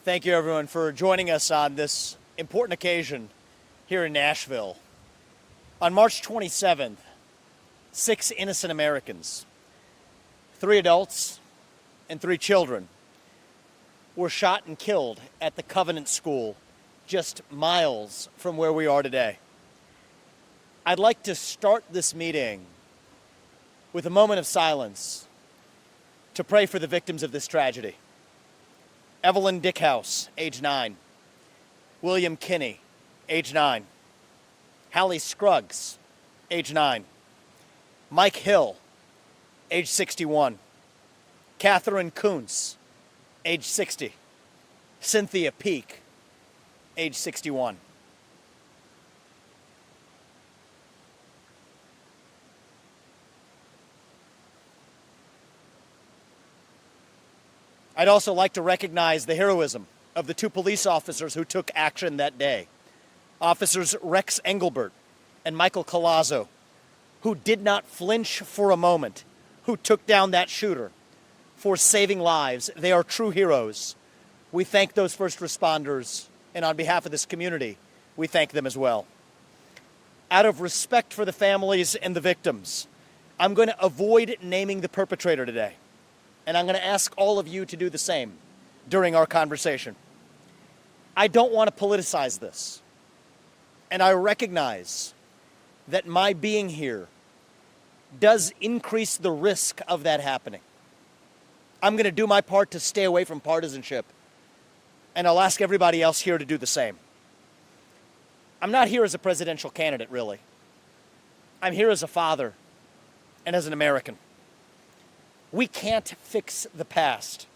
Thank you, everyone, for joining us on this important occasion here in Nashville. On March 27th, 6 innocent Americans, 3 adults and 3 children, were shot and killed at the Covenant School just miles from where we are today. I'd like to start this meeting with a moment of silence to pray for the victims of this tragedy. Evelyn Dickhouse, age 9. William Kinney, age 9. Hallie Scruggs, age 9. Mike Hill, age 61. Catherine Kuntz, age 60. Cynthia Peak, age 61. I'd also like to recognize the heroism of the 2 police officers who took action that day. Officers Rex Engelbert and Michael Collazo, who did not flinch for a moment, who took down that shooter for saving lives. They are true heroes. We thank those first responders, and on behalf of this community, we thank them as well. Out of respect for the families and the victims, I'm going to avoid naming the perpetrator today. And I'm going to ask all of you to do the same during our conversation. I don't want to politicize this. And I recognize that my being here does increase the risk of that happening. I'm going to do my part to stay away from partisanship. And I'll ask everybody else here to do the same. I'm not here as a presidential candidate, really. I'm here as a father and as an American. We can't fix the past,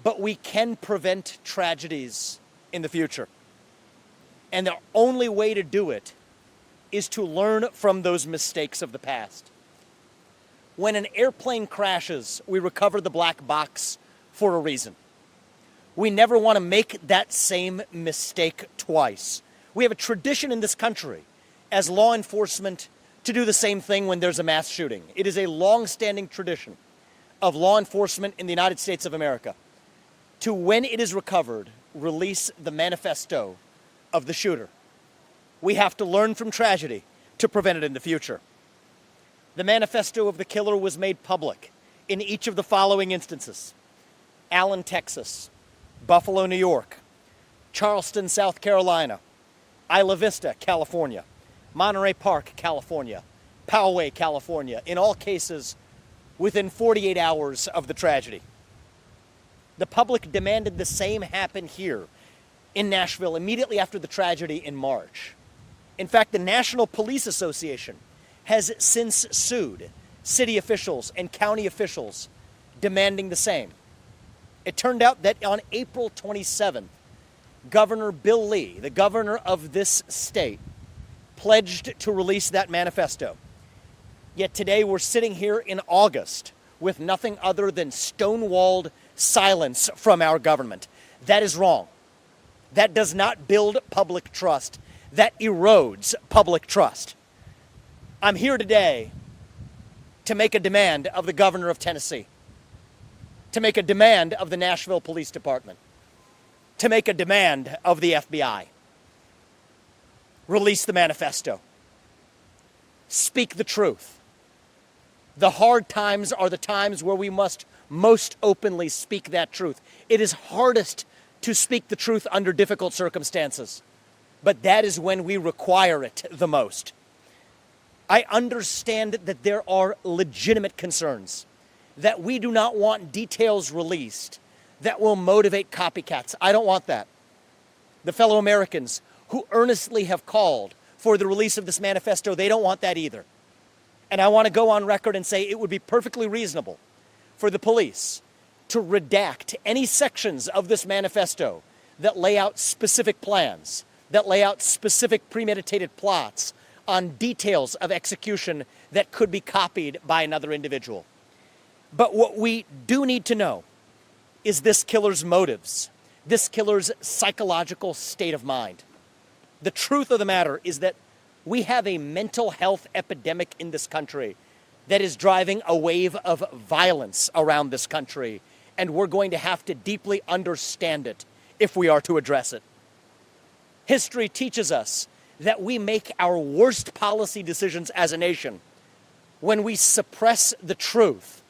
but we can prevent tragedies in the future. And the only way to do it is to learn from those mistakes of the past. When an airplane crashes, we recover the black box for a reason. We never want to make that same mistake twice. We have a tradition in this country as law enforcement to do the same thing when there's a mass shooting. It is a long-standing tradition of law enforcement in the United States of America to, when it is recovered, release the manifesto of the shooter. We have to learn from tragedy to prevent it in the future. The manifesto of the killer was made public in each of the following instances: Allen, Texas; Buffalo, New York; Charleston, South Carolina; Isla Vista, California; Monterey Park, California; Poway, California. In all cases, within 48 hours of the tragedy. The public demanded the same happen here in Nashville immediately after the tragedy in March. In fact, the National Police Association has since sued city officials and county officials demanding the same. It turned out that on April 27th, Governor Bill Lee, the governor of this state, pledged to release that manifesto. Yet today we're sitting here in August with nothing other than stonewalled silence from our government. That is wrong. That does not build public trust. That erodes public trust. I'm here today to make a demand of the governor of Tennessee, to make a demand of the Nashville Police Department, to make a demand of the FBI. Release the manifesto. Speak the truth. The hard times are the times where we must most openly speak that truth. It is hardest to speak the truth under difficult circumstances, but that is when we require it the most. I understand that there are legitimate concerns, that we do not want details released that will motivate copycats. I don't want that. The fellow Americans who earnestly have called for the release of this manifesto, they don't want that either. And I want to go on record and say it would be perfectly reasonable for the police to redact any sections of this manifesto that lay out specific plans, that lay out specific premeditated plots on details of execution that could be copied by another individual. But what we do need to know is this killer's motives, this killer's psychological state of mind. The truth of the matter is that we have a mental health epidemic in this country that is driving a wave of violence around this country, and we're going to have to deeply understand it if we are to address it. History teaches us that we make our worst policy decisions as a nation when we suppress the truth